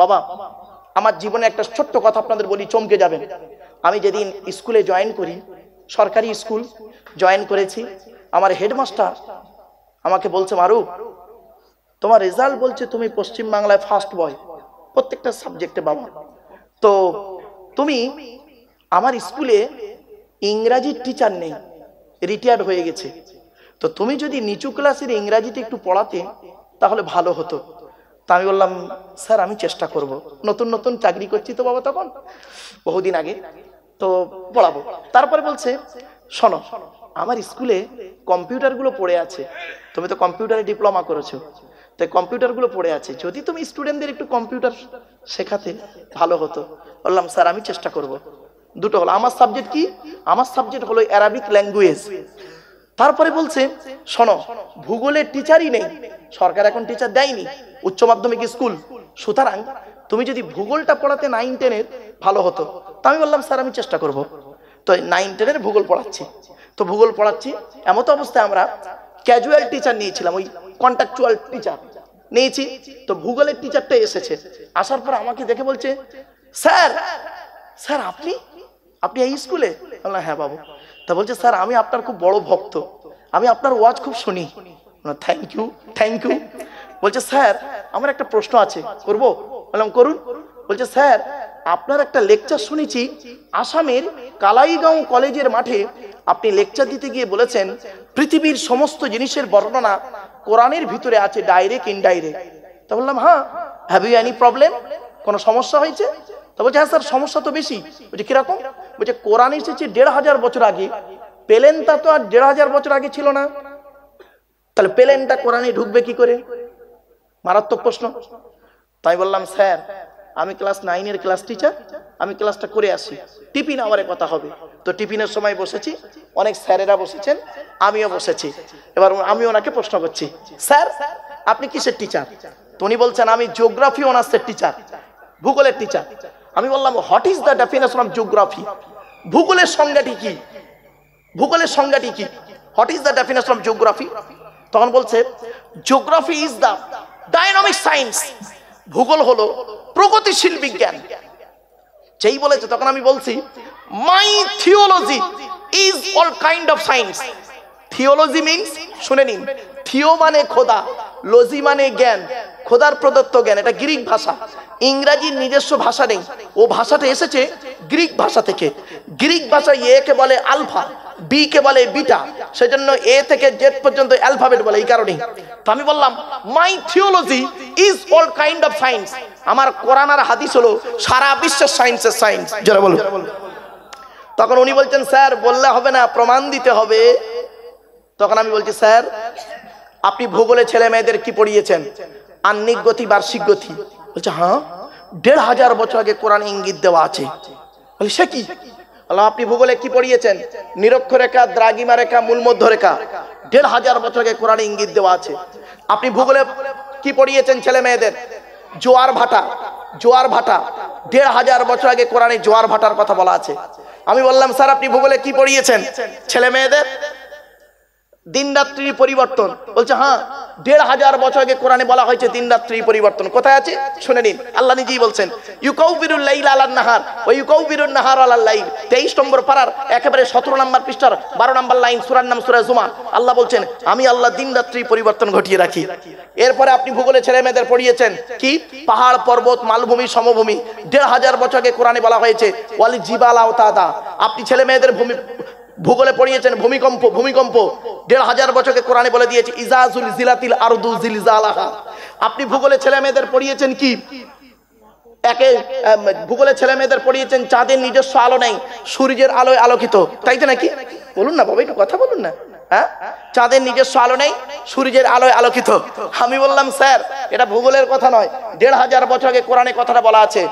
বাবা আমার জীবনে একটা ছোট্ট কথা আপনাদের বলি, চমকে যাবেন। আমি যেদিন স্কুলে জয়েন করি, সরকারি স্কুল জয়েন করেছি, আমার হেডমাস্টার আমাকে বলছে, মারুফ তোমার রেজাল্ট বলছে তুমি পশ্চিম বাংলায় ফার্স্ট বয় প্রত্যেকটা সাবজেক্টে বাবা, তো তুমি আমার স্কুলে ইংরাজির টিচার নেই, রিটায়ার্ড হয়ে গেছে, তো তুমি যদি নিচু ক্লাসের ইংরাজিতে একটু পড়াতে তাহলে ভালো হতো। তা আমি বললাম, স্যার আমি চেষ্টা করব, নতুন নতুন চাকরি করছি তো বাবা, তখন বহুদিন আগে, তো পড়াবো। তারপরে বলছে, শোনো আমার স্কুলে কম্পিউটারগুলো পড়ে আছে, তুমি তো কম্পিউটারে ডিপ্লোমা করেছো, তো কম্পিউটারগুলো পড়ে আছে, যদি তুমি স্টুডেন্টদের একটু কম্পিউটার শেখাতে ভালো হতো। বললাম স্যার আমি চেষ্টা করব। দুটো হলো আমার সাবজেক্ট, কি আমার সাবজেক্ট হলো অ্যারাবিক ল্যাঙ্গুয়েজ। তারপরে বলছে, শোনো ভূগোলের টিচারই নেই, সরকার এখন টিচার দেয়নি, উচ্চ মাধ্যমিক স্কুল, সুতরাং তুমি যদি ভূগোলটা পড়াতে 9-10-এর ভালো হতো। তো আমি বললাম স্যার আমি চেষ্টা করব। তো 9-10-এর ভূগোল পড়াচ্ছি, তো ভূগোল পড়াচ্ছি, এমত অবস্থায় আমরা ক্যাজুয়াল টিচার নিয়েছিলাম, ওই কন্ট্রাকচুয়াল টিচার নিয়েছি। তো ভূগোলের টিচারটা এসেছে, আসার পর আমাকে দেখে বলছে, স্যার স্যার আপনি আপনি এই স্কুলে? বললাম হ্যাঁ বাবু। তা বলছে, স্যার আমি আপনার খুব বড় ভক্ত, আমি আপনার ওয়াজ খুব শুনি। Thank you thank you. বলছে, স্যার আমার একটা প্রশ্ন আছে, করবো? বললাম করুন। বলছে, স্যার আপনার একটা লেকচার শুনেছি আসামের কালাইগাঁও কলেজের মাঠে, আপনি লেকচার দিতে গিয়ে বলেছেন পৃথিবীর সমস্ত জিনিসের বর্ণনা কোরআনের ভিতরে আছে, ডাইরেক্ট ইনডাইরেক্ট। তা বললাম হ্যাঁ, হ্যাভ ইউ এনি প্রবলেম, কোনো সমস্যা হয়েছে? তা বলছে, হ্যাঁ স্যার সমস্যা তো বেশি। বলছে কিরকম? বলছে কোরআন এসেছে 1500 বছর আগে, প্লেনটা তো আর 1500 বছর আগে ছিল না, তাহলে প্লেনটা কোরআনে ঢুকবে কি করে? মারাত্মক প্রশ্ন। তাই বললাম, স্যার আমি ক্লাস 9-এর ক্লাস টিচার, আমি ক্লাসটা করে আসি, টিফিন আওয়ারে কথা হবে। তো টিফিনের সময় বসেছি, অনেক স্যারেরা বসেছেন, আমিও বসেছি। এবার আমি ওনাকে প্রশ্ন করছি, স্যার আপনি কিসের টিচার? তো উনি বলছেন আমি জিওগ্রাফি অনার্সের টিচার, ভূগোলের টিচার। আমি বললাম what is the definition of geography? ভূগোলের সংজ্ঞাটি কি? ভূগোলের সংজ্ঞাটি কি? What is the definition of geography? তখন বলছে, geography is the dynamic science, ভূগোল হলো প্রগতিশীল বিজ্ঞান। যেই বলেছে তখন আমি বলছি, my theology is all kind of science. Theology means, শুনে নিন, থিও মানে খোদা, লজি মানে জ্ঞান, খোদার প্রদত্ত জ্ঞান, এটা গ্রিক ভাষা, ইংরেজির নিজস্ব ভাষা নেই, ও ভাষাটা এসেছে গ্রিক ভাষা থেকে। গ্রিক ভাষায় এ কে বলে আলফা, বি কে বলে বিটা, সেজন্য এ থেকে জেড পর্যন্ত অ্যালফাবেট বলে, এই কারণেই। তো আমি বললাম my theology is all kind of science, আমার কোরআন আর হাদিস হলো সারা বিশ্বের সায়েন্সের সায়েন্স। যারা বলো। তখন উনি বলছেন, স্যার বললে হবে না, প্রমাণ দিতে হবে। তখন আমি বলছি, স্যার আপনি ভূগোলে ছেলে মেয়েদের কি পড়িয়েছেন? আহ্নিক গতি, বার্ষিক গতি। বলছে হ্যাঁ, 1500 বছর আগে কোরআনে ইঙ্গিত দেওয়া আছে। বলি সে কি? আপনি ভূগোলে কি পড়িয়েছেন? নিরক্ষরেখা, দ্রাঘিমা রেখা, মূল মধ্য রেখা, 1500 বছর আগে কোরআনে ইঙ্গিত দেওয়া আছে। আপনি ভূগোলে কি পড়িয়েছেন ছেলে মেয়েদের? জোয়ার ভাটা, জোয়ার ভাটা, 1500 বছর আগে কোরআনে জোয়ার ভাটার কথা বলা আছে। আমি বললাম, স্যার আপনি ভূগোলে কি পড়িয়েছেন ছেলে মেয়েদের? দিন রাত্রির পরিবর্তন। বলছে হ্যাঁ, 1500 বছর আগে কোরআনে বলা হয়েছে দিন রাত্রির পরিবর্তন। কোথায় আছে শুনে নিন, আল্লাহ নিজেই বলছেন, ইউকাউবিরুল লাইলা আলান নাহার ওয়া ইউকাউবিরুন নাহার আলাল লাইল। 23 নম্বর পারার একেবারে 17 নম্বর পৃষ্ঠার 12 নম্বর লাইন, সূরার নাম সূরা জুমা। আল্লাহ বলছেন আমি আল্লাহ দিন রাত্রি পরিবর্তন ঘটিয়ে রাখি। এরপরে আপনি ভূগোলে ছেলে মেয়েদের পড়িয়েছেন কি? পাহাড়, পর্বত, মালভূমি, সমভূমি। 1500 বছর আগে কোরআনে বলা হয়েছে ওয়াল জিবালা আওতাদা। আপনি ছেলে মেয়েদের ভূগোলে পড়িয়েছেন ভূমিকম্প, ভূমিকম্প 1500 বছরকে কোরআনে বলে দিয়েছে ইজাজুল জিলাতিল আরদু জিলজালাহা। আপনি ভূগোলে ছেলে মেয়েদের পড়িয়েছেন কি? ভূগোলে ছেলে মেয়েদের পড়িয়েছেন চাঁদের নিজস্ব আলো নেই, সূর্যের আলোয় আলোকিত, তাই তো নাকি? বলুন না বাবা, একটু কথা বলুন না। হ্যাঁ, চাঁদের নিজস্ব আলো নেই, সূর্যের আলোয় আলোকিত। আমি বললাম স্যার এটা ভূগোলের কথা নয়, 1500 বছর আগে কোরআনে কথাটা বলা আছে।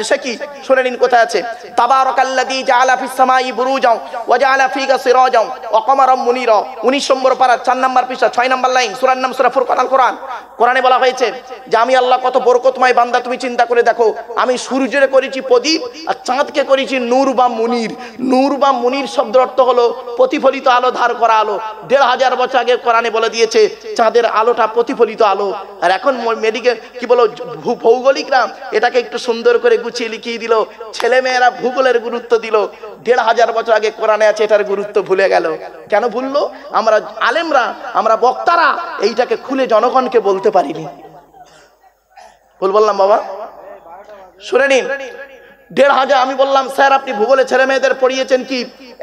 সে কি? শুনে নিন কোথায় আছে। তাবারাকাল্লাযী জাআলা ফিস সামাই বুরুজাও ওয়া জাআলা ফিহা সিরাজাও ওয়া কমারাম মুনিরা। 19 নম্বর পারা 4 নম্বর পৃষ্ঠা 6 নম্বর লাইন, সূরার নাম সূরা ফুরকান। আল কোরআন, কোরআনে বলা হয়েছে যে আমি আল্লাহ কত বরকতময় বান্দা, তুমি চিন্তা করে দেখো, আমি সূর্যের করেছি প্রদীপ আর চাঁদকে করেছি নূর বা মুনির। নূর বা মুনির শব্দের অর্থ হলো প্রতিফলিত আলো, ধার করা আলো। 1500 বছর আগে কোরআনে বলে দিয়েছে চাঁদের আলোটা প্রতিফলিত আলো। আর এখন মেডিকেল কি বলো ভৌগোলিকরা এটাকে একটু সুন্দর করে গুছিয়ে লিখিয়ে দিল, ছেলে মেয়েরা ভূগোলের গুরুত্ব দিল। 1500 বছর আগে কোরআনে আছে, এটার গুরুত্ব ভুলে গেল। কেন ভুললো? আমরা আলেমরা, আমরা বক্তারা এইটাকে খুলে জনগণকে বলতে পারিনি। ভুল বললাম বাবা? শুনে নিন, 1500 আমি বললাম স্যার আপনি ভূগোলে ছেলে মেয়েদের পড়িয়েছেন কি?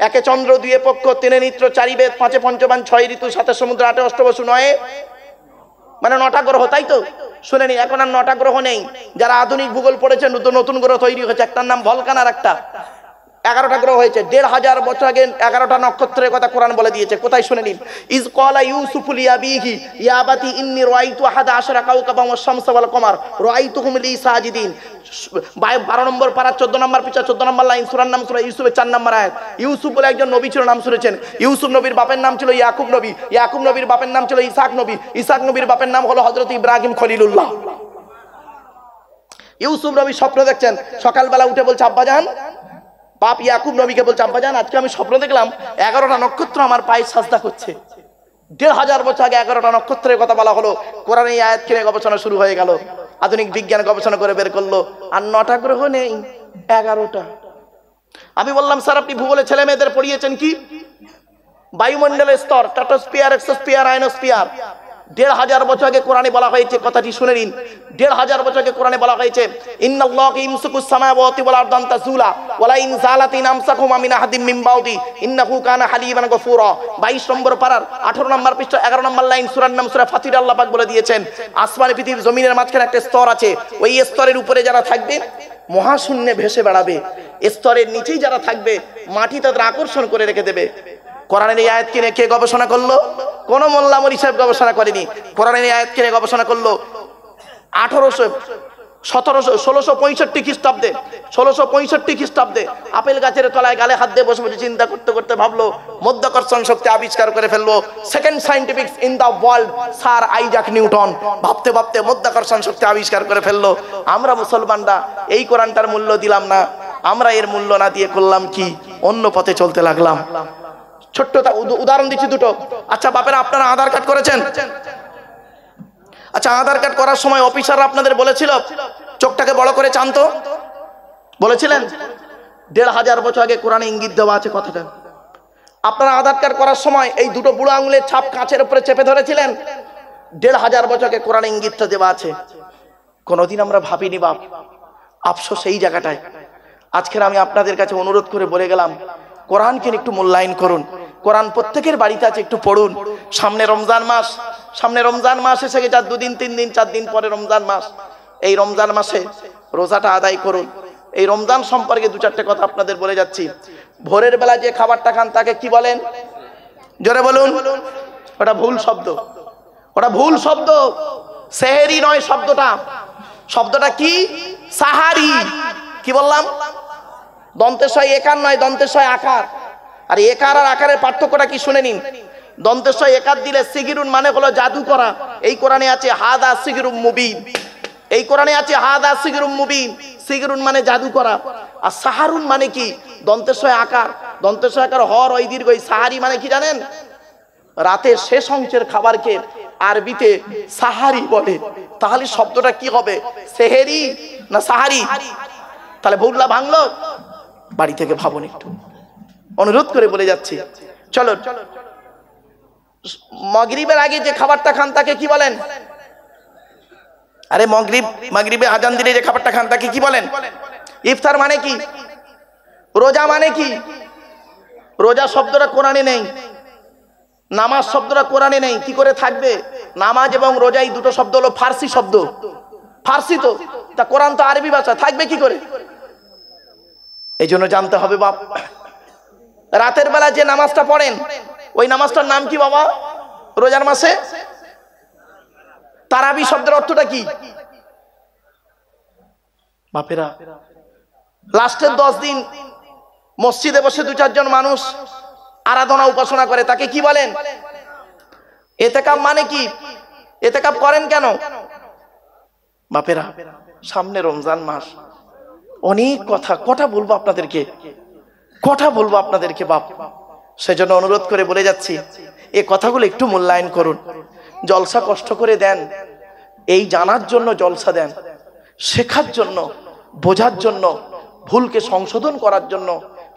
একে চন্দ্র, দুয়ে পক্ষ, তিনে নিত্র, চারি বেদ, পাঁচে পঞ্চবান, ছয় ঋতু, সাতে সমুদ্র, আটে অষ্টবসু, নয়ে মানে 9টা গ্রহ, তাই তো? শুনে নিন, এখন আর 9টা গ্রহ নেই। যারা আধুনিক ভূগোল পড়েছেন নতুন গ্রহ তৈরি হয়েছে, একটার নাম ভলকান আর একটা 11টা গ্রহ হয়েছে। 1500 বছর আগে 11টা নক্ষত্রের কথা কোরআন বলে দিয়েছে। কোথায় শুনে নিন, ইজ ক্বালা ইউসুফু লিআবিহি ইয়া আবাতি ইন্নী রাআইতু আহাদা আশারা কাওকাবান ওয়াশ শামসা ওয়াল কমার রাআইতুহুম লি সাজিদিন। 12 নম্বর পারা 14 নম্বর পৃষ্ঠা 14 নম্বর লাইন, সূরার নাম সূরা ইউসুফের 4 নম্বর আয়াত। ইউসুফ বলে একজন নবী ছিল, নাম শুনেছেন? ইউসুফ নবীর বাপের নাম ছিল ইয়াকুব নবী, ইয়াকুব নবীর বাপের নাম ছিল ইসহাক নবী, ইসহাক নবীর বাপের নাম হলো হযরত ইব্রাহিম খলিলুল্লাহ। ইউসুফ নবী স্বপ্ন দেখছেন, সকালবেলা উঠে বলছে আব্বাজান, বাপ ইয়াকুব নবীকে বলছে আব্বাজান আজকে আমি স্বপ্ন দেখলাম 11টা নক্ষত্র আমার পায়ে সাজদা করছে। 1500 বছর আগে 11টা নক্ষত্রের কথা বলা হলো। কোরআনে এই আয়াত কিনে গবেষণা শুরু হয়ে গেল। আধুনিক বিজ্ঞান গবেষণা করে বের করলো আর 9টা গ্রহ নেই, 11টা। আমি বললাম স্যার আপনি ভূগোলে ছেলে মেয়েদের পড়িয়েছেন কি? বায়ুমণ্ডলের স্তর, স্ট্র্যাটোস্ফিয়ার, এক্সোস্ফিয়ার, আয়নোস্ফিয়ার। 1500 বছর আগে কোরআনে বলা হয়েছে, কথাটি শুনে নিন। 1500 বছর আগে কোরআনে বলা হয়েছে ইন্নাল্লাহু ইয়ামসুকুস সামাওয়াতি ওয়াল আরদা আন তাযুলা ওয়ালা ইন যালাতিন আমসাকুহুমা মিন আহাদিম মিন বাউদি ইন্নাহু কানা হালিমান গফুরা। 22 নম্বর পারার 18 নম্বর পৃষ্ঠা 11 নম্বর লাইন, সূরার নাম সূরা ফাতির। আল্লাহ পাক বলে দিয়েছেন আসমানে পৃথিবীর জমিনের মাঝখানে একটা স্তর আছে, ওই স্তরের উপরে যারা থাকবে মহাশূন্যে ভেসে বেড়াবে, স্তরের নিচেই যারা থাকবে মাটি তাদের আকর্ষণ করে রেখে দেবে। কোরআনের এই আয়াত কিনে কে গবেষণা করলো? কোন মোল্লা মরি সাহেব গবেষণা করেনি। কোরআনের এই আয়াত কিনে গবেষণা করলো 1665 খ্রিস্টাব্দে। 1665 খ্রিস্টাব্দে আপেল গাছের তলায় গালে হাত দিয়ে বসে বসে চিন্তা করতে করতে ভাবলো মধ্যাকর্ষণ শক্তি আবিষ্কার করে ফেললো। Second scientific in the world sir Isaac Newton. ভাবতে ভাবতে মধ্যাকর্ষণ শক্তি আবিষ্কার করে ফেললো। আমরা মুসলমানরা এই কোরআনটার মূল্য দিলাম না, আমরা এর মূল্য না দিয়ে করলাম কি? অন্য পথে চলতে লাগলাম। ছোট্ট উদাহরণ দিচ্ছি দুটো। আচ্ছা বাপেরা আপনারা আধার কার্ড করেছেন? আচ্ছা আধার কার্ড করার সময় অফিসাররা আপনাদের বলেছিল চোখটাকে বড় করে চান তো? বলেছিলেন? 1500 বছর আগে কোরআনে ইঙ্গিত দেওয়া আছে কথাটা। আপনারা আধার কার্ড করার সময় এই দুটো বুড়ো আঙুলের ছাপ কাঁচের উপরে চেপে ধরেছিলেন? 1500 বছর আগে কোরআনে ইঙ্গিতটা দেওয়া আছে। কোনোদিন আমরা ভাবিনি বাপ, আফসোস এই জায়গাটায়। আজকের আমি আপনাদের কাছে অনুরোধ করে বলে গেলাম কোরআনকে একটু মূল্যায়ন করুন। কোরআন প্রত্যেকের বাড়িতে আছে, একটু পড়ুন। সামনে রমজান মাস এসে গেছে, 2 দিন 3 দিন 4 দিন পরে রমজান মাস। এই রমজান মাসে রোজাটা আদায় করুন। এই রমজান সম্পর্কে 2-4টে কথা আপনাদের বলে যাচ্ছি। ভোরের বেলা যে খাবারটা খান তাকে কি বলেন? জোরে বলুন। ওটা ভুল শব্দ, ওটা ভুল শব্দ। সেহেরি নয় শব্দটা কি? সাহারি। কি বললাম? দন্তেশ্বয় একার নয়, দন্তেশ্বয় আকার। আর একার আর আকারের পার্থক্যটা কি শুনে নিন। দন্তেশ্বয় একার দিলে সিগিরুন মানে হলো জাদু করা। এই কোরআনে আছে হাদা সিগিরুম মুবিন। এই কোরআনে আছে হাদা সিগিরুম মুবিন। সিগিরুন মানে জাদু করা। আর সাহারুন মানে কি? দন্তেশ্বয় আকার। দন্তেশ্বয় আকার হর ওই দীর্ঘ। সাহারি মানে কি জানেন? রাতের শেষ অংশের খাবারকে আরবিতে সাহারি বলে। তাহলে শব্দটা কি হবে? সেহেরি না সাহারি? তাহলে ভুললা ভাঙলো? বাড়ি থেকে ভাবুন একটু, অনুরোধ করে বলে যাচ্ছি। চলো, মাগরিবের আগে যে খাবারটা খান তাকে কি বলেন? আরে মাগরিবে আজান দিলে যে খাবারটা খান তাকে কি বলেন? ইফতার মানে কি? রোজা মানে কি? রোজা শব্দটা কোরআনে নেই। নামাজ শব্দটা কোরআনে নেই। কি করে থাকবে? নামাজ এবং রোজা এই দুটো শব্দ হলো ফার্সি শব্দ। ফার্সি তো, তা কোরআন তো আরবি ভাষা, থাকবে কি করে? এই জন্য জানতে হবে বাপ। রাতের বেলা যে নামাজটা পড়েন ওই নামাজটার নাম কি বাবা? রোজার মাসে তারাবি শব্দের অর্থটা কি বাপেরা? লাস্টের 10 দিন মসজিদে বসে 2-4 জন মানুষ আরাধনা উপাসনা করে, তাকে কি বলেন? ইতিকাফ মানে কি? ইতিকাফ করেন কেন বাপেরা? সামনে রমজান মাস, অনেক কথা বলবো আপনাদেরকে বাপ। সেজন্য অনুরোধ করে বলে যাচ্ছি, এই কথাগুলো একটু মূল্যায়ন করুন। জলসা কষ্ট করে দেন, এই জানার জন্য জলসা দেন, শেখার জন্য, বোঝার জন্য, ভুলকে সংশোধন করার জন্য,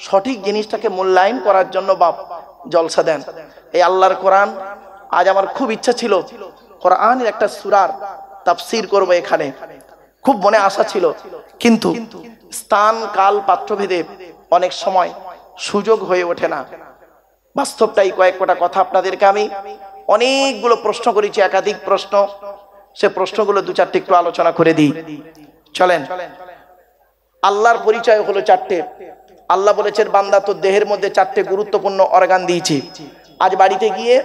সঠিক জিনিসটাকে মূল্যায়ন করার জন্য বাপ জলসা দেন। এই আল্লাহর কোরআন, আজ আমার খুব ইচ্ছা ছিল কোরআনের একটা সূরার তাফসীর করব, এখানে খুব মনে আশা ছিল, কিন্তু স্থান কাল পাত্রভেদে অনেক সময় সুযোগ হয়ে ওঠে না। বাস্তবটাই কয়েক কটা কথা আপনাদেরকে আমি অনেকগুলো প্রশ্ন করেছি, একাধিক প্রশ্ন, সে প্রশ্নগুলো দু চারটে একটু আলোচনা করে দিই। চলেন। আল্লাহর পরিচয় হলো চারটে। আল্লাহ বলেছেন, বান্দা তোর দেহের মধ্যে চারটে গুরুত্বপূর্ণ অর্গান দিয়েছি। আজ বাড়িতে গিয়ে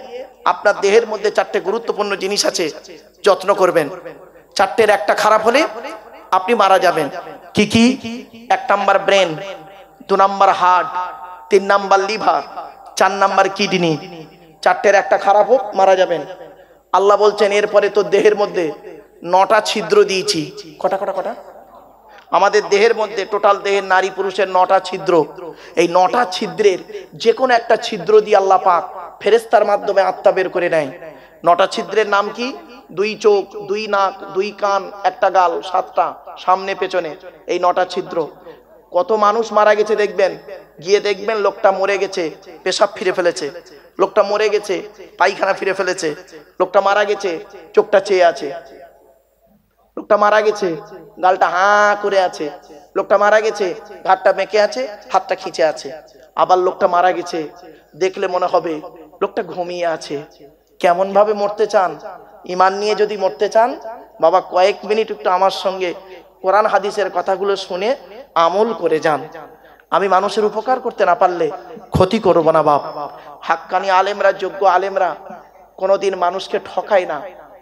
আপনার দেহের মধ্যে চারটে গুরুত্বপূর্ণ জিনিস আছে, যত্ন করবেন। চারটের একটা খারাপ হলে আপনি মারা যাবেন। কি কি? 1 number brain, 2 number heart, 3 number liver, 4 number kidney. চারটের একটা খারাপ হোক মারা যাবেন। আল্লাহ বলছেন, এরপরে তোর দেহের মধ্যে 9টা ছিদ্র দিয়েছি। কটা কটা কটা? আমাদের দেহের মধ্যে টোটাল দেহের নারী পুরুষের 9টা ছিদ্র। এই 9টা ছিদ্রের যে কোনো একটা ছিদ্র দিয়ে আল্লাহ পাক ফেরেশতার মাধ্যমে আত্মা বের করে নেয়। 9টা ছিদ্রের নাম কি? 2 চোখ, 2 নাক, 2 কান, 1টা গাল, 7টা সামনে পেছনে, এই 9টা ছিদ্র। কত মানুষ মারা গেছে দেখবেন, গিয়ে দেখবেন লোকটা মরে গেছে, পেশাব ফিরে ফেলেছে, লোকটা মরে গেছে, পায়খানা ফিরে ফেলেছে, লোকটা মারা গেছে, চোখটা চেয়ে আছে, লোকটা মারা গেছে, গালটা হাঁ করে আছে, লোকটা মারা গেছে, ঘাটটা বেঁকে আছে, হাতটা খিঁচে আছে। আবার লোকটা মারা গেছে, দেখলে মনে হবে লোকটা ঘুমিয়ে আছে। কেমন ভাবে মরতে চান? ঈমান নিয়ে যদি মরতে চান, বাবা কয়েক মিনিট একটু আমার সঙ্গে কোরআন হাদিসের কথাগুলো শুনে আমল করে যান। আমি মানুষের উপকার করতে না পারলে ক্ষতি করব না বাপ। হাক্কানি আলেমরা, যোগ্য আলেমরা কোনোদিন মানুষকে ঠকায় না,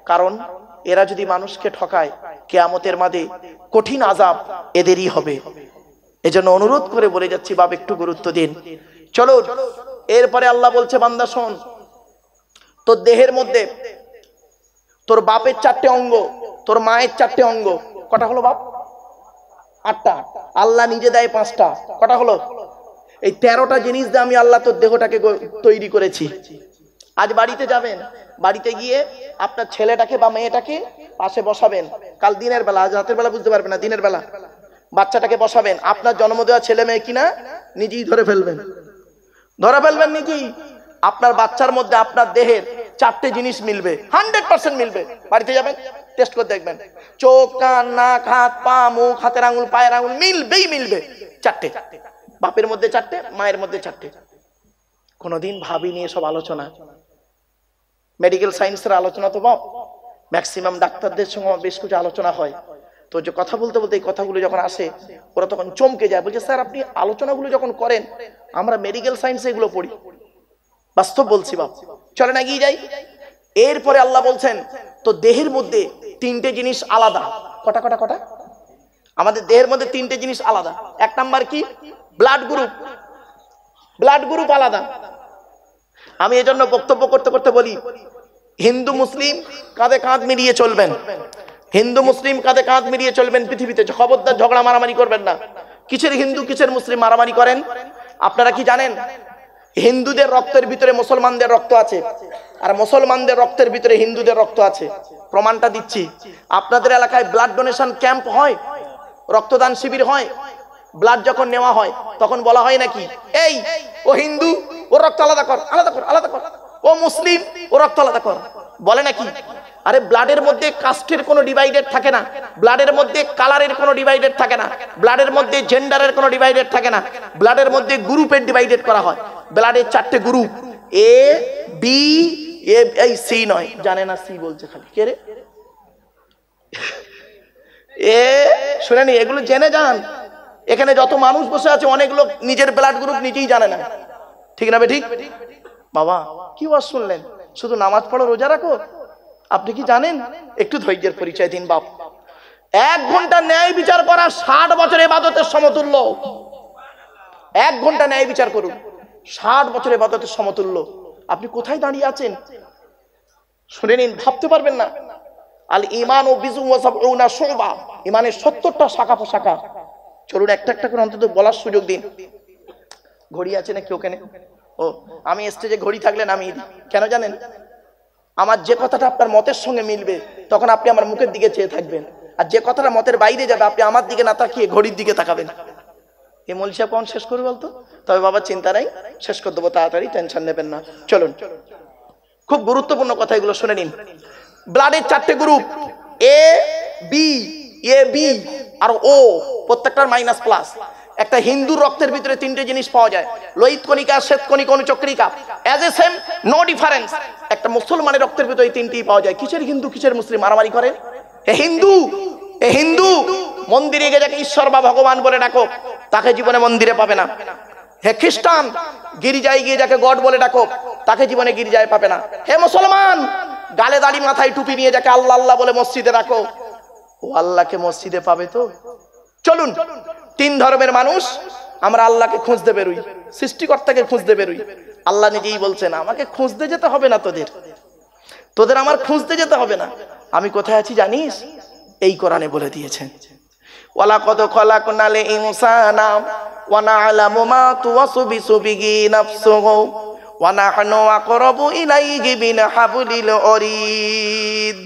কারণ এরা যদি মানুষকে ঠকায়, কিয়ামতের মাঠে কঠিন আযাব এদেরই হবে। এজন্য অনুরোধ করে বলে যাচ্ছি, বাপ একটু গুরুত্ব দিন। চলো, এরপরে আল্লাহ বলছে, বান্দা শোন, তোর দেহের মধ্যে তোর বাপের 4টে অঙ্গ, তোর মায়ের 4টে অঙ্গ। কটা হলো বাপ? 8টা। আল্লাহ নিজে দেয় 5টা। কটা হলো? এই 13টা জিনিস দিয়ে আমি আল্লাহ তোর দেহটাকে তৈরি করেছি। আজ বাড়িতে যাবেন, বাড়িতে গিয়ে আপনার ছেলেটাকে বা মেয়েটাকে পাশে বসাবেন। কাল দিনের বেলা, আজ রাতের বেলা বুঝতে পারবেন না, দিনের বেলা বাচ্চাটাকে বসাবেন। আপনার জন্ম দেওয়া ছেলে মেয়ে কিনা নিজেই ধরে ফেলবেন, নিজেই। আপনার বাচ্চার মধ্যে আপনার দেহের 4টে জিনিস মিলবে, 100% মিলবে। বাড়িতে যাবেন, টেস্ট করে দেখবেন, চোখ, কান, নাক, হাত, পা, মুখ, হাতের আঙুল, পায়ের আঙুল মিলবেই মিলবে। 4টে। বাপের মধ্যে 4টে, মায়ের মধ্যে 4টে। কোনোদিন ভাবিনি এসব আলোচনা। মেডিকেল সায়েন্সের আলোচনা তো বাপ ম্যাক্সিমাম ডাক্তারদের সঙ্গে বেশ কিছু আলোচনা হয়। তো যে কথা বলতে বলতে এই কথাগুলো যখন আসে, ওরা তখন চমকে যায়, বলছে স্যার আপনি আলোচনাগুলো যখন করেন, আমরা মেডিকেল সায়েন্সে এগুলো পড়ি। বাস্তব বলছি বাপ, চলেন এগিয়ে যাই। এরপরে আল্লাহ বলছেন, তো দেহের মধ্যে 3টে জিনিস আলাদা। কটা কটা কটা? আমাদের দেহের মধ্যে 3টে জিনিস আলাদা। 1 নাম্বার কি? Blood group. ব্লাড গ্রুপ আলাদা। আমি এজন্য বক্তব্য করতে করতে বলি, হিন্দু মুসলিম কাঁধে কাঁধ মিলিয়ে চলবেন। হিন্দু মুসলিম কাঁধে কাঁধ মিলিয়ে চলবেন পৃথিবীতে। খবরদার ঝগড়া মারামারি করবেন না। কিসের হিন্দু কিসের মুসলিম মারামারি করেন? আপনারা কি জানেন হিন্দুদের রক্তের ভিতরে মুসলমানদের রক্ত আছে, আর মুসলমানদের রক্তের ভিতরে হিন্দুদের রক্ত আছে? প্রমাণটা দিচ্ছি। আপনাদের এলাকায় ব্লাড ডোনেশন ক্যাম্প হয়, রক্তদান শিবির হয়। ব্লাড যখন নেওয়া হয় তখন বলা হয় নাকি, এই ও হিন্দু, ও রক্ত আলাদা কর, আলাদা কর, আলাদা কর। ও মুসলিম, ও রক্ত আলাদা কর, বলে নাকি? আরে ব্লাডের মধ্যে কাস্টের কোনো ডিভাইডেড থাকে না, ব্লাডের মধ্যে কালারের কোনো ডিভাইডেড থাকে না, ব্লাডের মধ্যে জেন্ডারের কোনো ডিভাইডেড থাকে না, ব্লাডের মধ্যে গ্রুপের ডিভাইডেড করা হয়। ব্লাডের 4টে গ্রুপ, এ বি, এই সি নয়, জানে না, সি বলছে খালি। কে রে? এ শুনেনি, এগুলো জেনে যান। এখানে যত মানুষ বসে আছে অনেক লোক নিজের ব্লাড গ্রুপ নিজেই জানে না। ঠিক না বেঠিক? বাবা কি ওয়াজ শুনলেন? শুধু নামাজ পড়ো, রোজা রাখো? আপনি কি জানেন? একটু ধৈর্যের পরিচয় দিন বাপ। 1 ঘন্টা ন্যায় বিচার করা 60 বছর ইবাদতের সমতুল্য। 1 ঘন্টা ন্যায় বিচার করুন, 60 বছর ইবাদতের সমতুল্য। আপনি কোথায় দাঁড়িয়ে আছেন শুনে নিন, ভাবতে পারবেন না। আল ঈমান ও বিজু ওয়া সাবউনা শুবা, ঈমানের 70টা শাখা প্রশাখা। চলুন একটা একটা করে অন্তত বলার সুযোগ দিন। ঘড়ি আছে নাকি ওখানে? ও আমি স্টেজে ঘড়ি থাকলে নামিয়ে দিই, কেন জানেন? আমার যে কথাটা আপনার মতের সঙ্গে মিলবে তখন আপনি আমার মুখের দিকে চেয়ে থাকবেন, আর যে কথাটা মতের বাইরে যাবে আপনি আমার দিকে না তাকিয়ে ঘড়ির দিকে তাকাবেন। এই মৌলভী সাহেব কখন শেষ করবে বলতো? তবে বাবা চিন্তা নাই, শেষ করে দেবো তাড়াতাড়ি, টেনশন নেবেন না। চলুন, খুব গুরুত্বপূর্ণ কথা, এগুলো শুনে নিন। ব্লাডের 4টে গ্রুপ, এ বি আর ও, প্রত্যেকটার মাইনাস প্লাস। একটা হিন্দুর রক্তের ভিতরে 3টে জিনিস পাওয়া যায়, লোহিত কণিকা, শ্বেত কণিকা, অনুচক্রিকা, as a same, no difference. একটা মুসলমানের রক্তের ভিতরে এই 3টিই পাওয়া যায়। কিসের হিন্দু কিসের মুসলিম মারামারি করেন? এ হিন্দু মন্দিরে গিয়ে যাকে ঈশ্বর বা ভগবান বলে ডাকো, তাকে জীবনে মন্দিরে পাবে না। হে খ্রিস্টান, গির্জায় গিয়ে যাকে গড বলে ডাকো, তাকে জীবনে গির্জায় পাবে না। হে মুসলমান, গালে দাড়ি মাথায় টুপি নিয়ে যাকে আল্লাহ আল্লাহ বলে মসজিদে রাখো, ও আল্লাহকে মসজিদে পাবে তো? চলুন, 3 ধর্মের মানুষ আমরা আল্লাহকে খুঁজতে বেরোই, সৃষ্টিকর্তাকে খুঁজতে বেরোই। আল্লাহ নিজেই বলছেন আমাকে খুঁজতে যেতে হবে না, তোদের আমার খুঁজতে যেতে হবে না। আমি কোথায় আছি জানিস? এই কোরআনে বলে দিয়েছেন, ওয়ালাকাদ খালাকনাল ইনসানা ওয়া না'লামু মা তুওয়াসবিসু বিহি নাফসুহু ওয়া নাহনু আকরাবু ইলাইহি মিন হাবলিল ওয়ারিদ।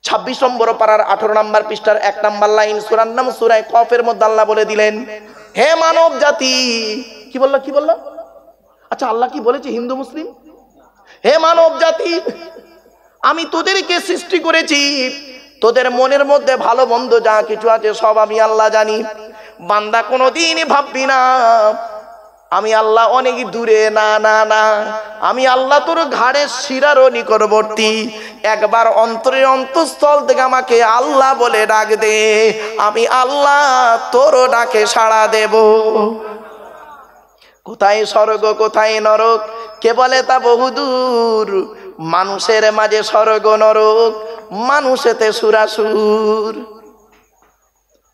26 নম্বর পারার 18 নম্বর পৃষ্ঠার 1 নম্বর লাইন, সূরার নাম সূরা কফের মধ্যে আল্লাহ বলে দিলেন, হে মানব জাতি। কি বললো? আচ্ছা, আল্লাহ কি বলেছে হিন্দু মুসলিম? হে মানব জাতি, আমি তোদেরকে সৃষ্টি করেছি, তোদের মনের মধ্যে ভালো মন্দ যা কিছু আছে সব আমি আল্লাহ জানি। বান্দা কোনোদিনই ভাববি না আমি আল্লাহ অনেক দূরে, না না না, আমি আল্লাহ তোর ঘাড়ের শিরারও নিকটবর্তী। একবার অন্তরের অন্তঃস্থল থেকে আমাকে আল্লাহ বলে ডাক দে, আমি আল্লাহ তোরও ডাকে সাড়া দেব। কোথায় স্বর্গ কোথায় নরক কে বলে তা বহুদূর, মানুষের মাঝে স্বর্গ নরক, মানুষেতে সুরাসুর।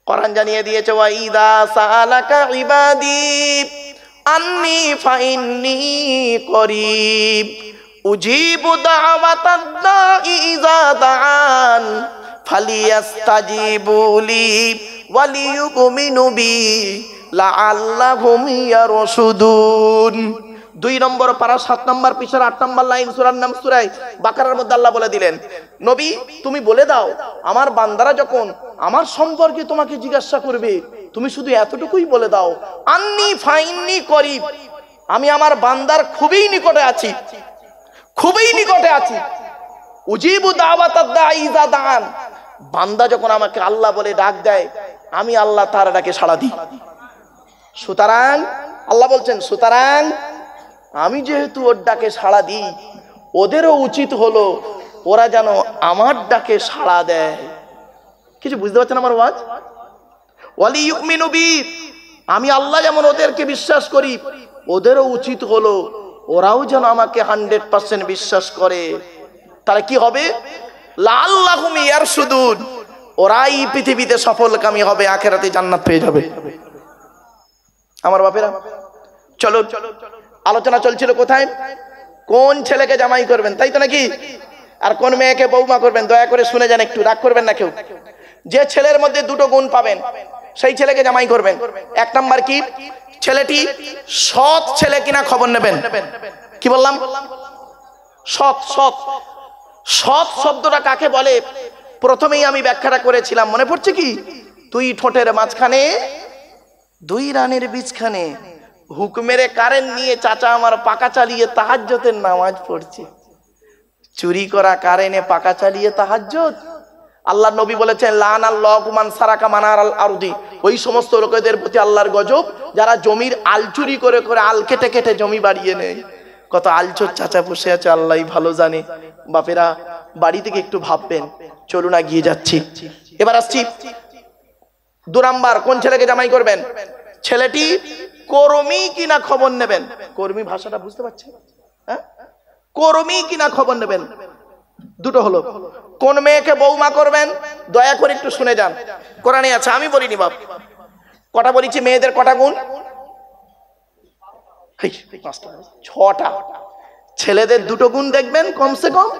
কোরআন জানিয়ে দিয়েছে, ওয়া ইদা সালাকা ইবাদি আন্নি ফাইন্নি করিব উজিবু দাওয়াতাদ দাঈ ইযা দাআন ফালিয়াস্তাজিবু লি ওয়ালিয়ুমিনু বি লাআল্লাহুম ইয়ারশুদুন। 2 নম্বর পারা 7 নম্বর পৃষ্ঠার 8 নম্বর লাইন, সূরার নাম সূরা বাকারার মধ্যে আল্লাহ বলে দিলেন, নবী তুমি বলে দাও আমার বান্দারা যখন আমার সম্পর্কে তোমাকে জিজ্ঞাসা করবে তুমি শুধু এতটুকুই বলে দাও, আন্নি ফাইন্নি করিব, আমি আমার বান্দার খুবই নিকটে আছি, খুবই নিকটে আছি। উজিবু দাওয়াতাদ দাঈ ইযা দাআন, বান্দা যখন আমাকে আল্লাহ বলে ডাক দেয় আমি আল্লাহ তার ডাকে সাড়া দিই। সুতরাং আল্লাহ বলছেন, সুতরাং আমি যেহেতু ওর ডাকে সাড়া দিই, ওদেরও উচিত হলো ওরা যেন আমার ডাকে সাড়া দেয়। কিছু বুঝতে পারছেন আমার ওয়াজ? ওয়ালিয়ুমিনু বি, আমি আল্লাহ যেমন ওদেরকে বিশ্বাস করি, ওদেরও উচিত হলো ওরাও যেন আমাকে 100% বিশ্বাস করে। তাহলে কি হবে? লাআল্লাহুম ইয়ারশুদুন, ওরাই পৃথিবীতে সফলকামী হবে, আখিরাতে জান্নাত পেয়ে যাবে। আমার বাপেরা, চলো, আলোচনা চলছিল কোথায়? কোন ছেলেকে জামাই করবেন, তাই তো নাকি? আর কোন মেয়েকে বৌমা করবেন? দয়া করে শুনে যান, একটু রাগ করবেন না কেউ। যে ছেলের মধ্যে 2টো গুণ পাবেন সেই ছেলেকে জামাই করবেন। 1 নাম্বার কি? ছেলেটি সৎ ছেলে কিনা খবর নেবেন। কি বললাম? সৎ। সৎ শব্দটা কাকে বলে প্রথমেই আমি ব্যাখ্যাটা করেছিলাম, মনে পড়ছে কি? তুই ঠোঁটের মাঝখানে 2 রানের বীজখানে হুকুমের কারেন্ট নিয়ে চাচা আমার পাকা চালিয়ে তাহাজ্জুদের নামাজ পড়ছে। চুরি করা কারেন্টে পাকা চালিয়ে তাহাজ্জুদ। আল্লাহ নবী বলেছেন, লানাল্লাহু মান সারাকা মানারাল আরদি, ওই সমস্ত লোকেদের প্রতি আল্লাহর গজব যারা জমির আল চুরি করে করে আল কেটে কেটে জমি বাড়িয়ে নেয়। কত আলচোর চাচা বসে আছে আল্লাহই ভালো জানে। বাপেরা বাড়ি থেকে একটু ভাববেন। চলুন এগিয়ে যাচ্ছি। এবার আসছি 2 নাম্বার, কোন ছেলেকে জামাই করবেন? ছেলেটি কর্মী কিনা খবর নেবেন। কর্মী ভাষাটা বুঝতে পারছেন? হ্যাঁ, কর্মী কিনা খবর নেবেন। 2টো হলো। কোন মেয়েকে বৌমা করবেন দয়া করে একটু শুনে যান, কোরআনে আছে, আমি বলিনি বাপ। কটা বলেছি? মেয়েদের কটা গুণ? 6টা। ছেলেদের 2টো গুণ দেখবেন কমসে কম,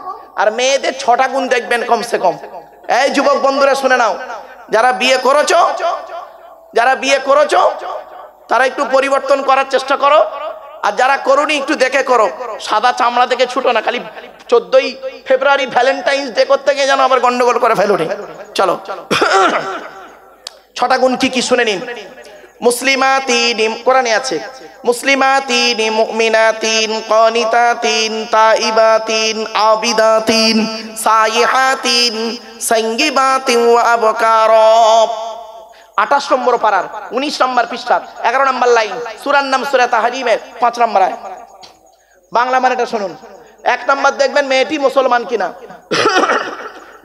আর মেয়েদের 6টা গুণ দেখবেন কমসে কম। এই যুবক বন্ধুরা শুনে নাও, যারা বিয়ে করেছো তারা একটু পরিবর্তন করার চেষ্টা করো। আর যারা করোনি একটু দেখে করো, সাদা চামড়া থেকে ছুটো না, খালি 14ই ফেব্রুয়ারি ভ্যালেন্টাইন্স ডে করতে গিয়ে যেন আবার গন্ডগোল করে ফেলোনি। চলো 6টা গুণ কি কি শুনে নিন। মুসলিমাতিন, কোরআনে আছে, মুসলিমাতিন, মুমিনাতিন, কানিতাতিন, তাইবাতিন, আবিদাতিন, সাইহাতিন, সাইয়্যিবাতিন ওয়া আবকারা। 28 নম্বর পারার 19 নম্বর পৃষ্ঠার 11 নম্বর লাইন, সূরার নাম সূরা তাহরিমের 5 নম্বর আয়াত। বাংলা মানেটা শুনুন। 1 নম্বর দেখবেন মেয়েটি মুসলমান কিনা,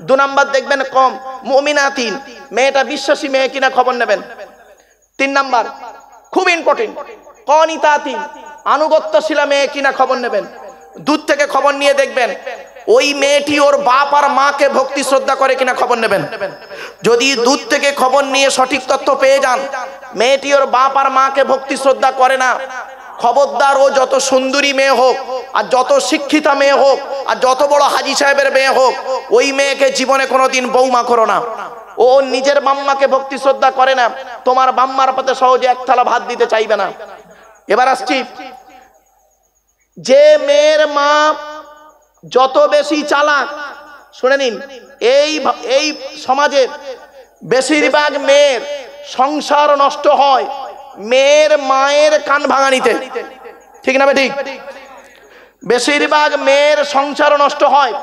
2 নম্বর দেখবেন কম মুমিনাতিন, মেয়েটা বিশ্বাসী মেয়ে কিনা খবর নেবেন। 3 নম্বর খুব ইম্পর্টেন্ট, কানিতাতিন, আনুগত্যশীলা মেয়ে কিনা খবর নেবেন। দূর থেকে খবর নিয়ে দেখবেন ওই মেয়েটি ওর বাপ আর মাকে ভক্তি শ্রদ্ধা করে কিনা খবর নেবেন। যদি দূর থেকে খবর নিয়ে সঠিক তথ্য পেয়ে যান মেয়েটি ওর বাপ আর মাকে ভক্তি শ্রদ্ধা করে না, খবরদার ও যত সুন্দরী মেয়ে হোক আর যত শিক্ষিতা মেয়ে হোক আর যত বড় হাজী সাহেবের মেয়ে হোক, ওই মেয়েকে জীবনে কোনোদিন বৌমা করো না। ও নিজের বাম্মাকে ভক্তি শ্রদ্ধা করে না, তোমার বাম্মার পাতে সহজে এক থালা ভাত দিতে চাইবে না। এবার আসছি, যে মেয়ের মা যত বেশি চালাক, শুনে নিন, এই সমাজে বেশিরভাগ মেয়ের সংসার নষ্ট হয় মেয়ের মায়ের কান ভাঙানিতে, ঠিক না ঠিক? বেশিরভাগ মেয়ের সংসার নষ্ট হয়